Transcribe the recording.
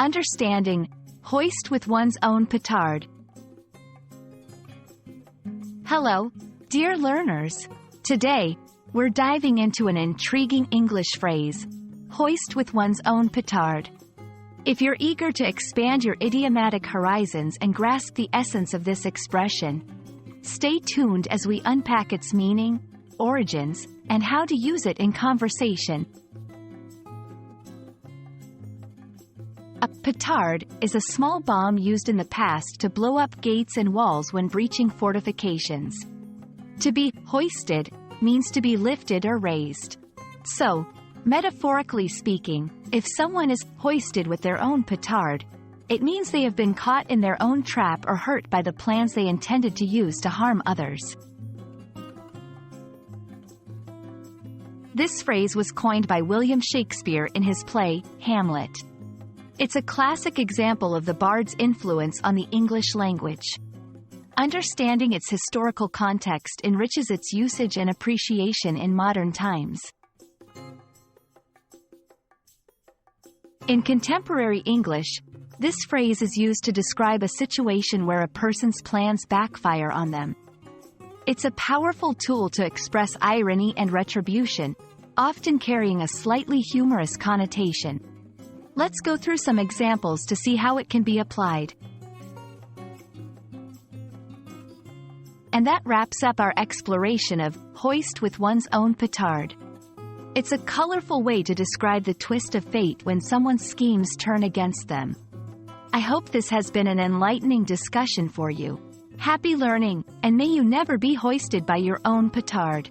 Understanding, hoist with one's own petard. Hello, dear learners. Today, we're diving into an intriguing English phrase, hoist with one's own petard. If you're eager to expand your idiomatic horizons and grasp the essence of this expression, stay tuned as we unpack its meaning, origins, and how to use it in conversation. A petard is a small bomb used in the past to blow up gates and walls when breaching fortifications. To be hoisted means to be lifted or raised. So, metaphorically speaking, if someone is hoisted with their own petard, it means they have been caught in their own trap or hurt by the plans they intended to use to harm others. This phrase was coined by William Shakespeare in his play, Hamlet. It's a classic example of the bard's influence on the English language. Understanding its historical context enriches its usage and appreciation in modern times. In contemporary English, this phrase is used to describe a situation where a person's plans backfire on them. It's a powerful tool to express irony and retribution, often carrying a slightly humorous connotation. Let's go through some examples to see how it can be applied. And that wraps up our exploration of hoist with one's own petard. It's a colorful way to describe the twist of fate when someone's schemes turn against them. I hope this has been an enlightening discussion for you. Happy learning, and may you never be hoisted by your own petard.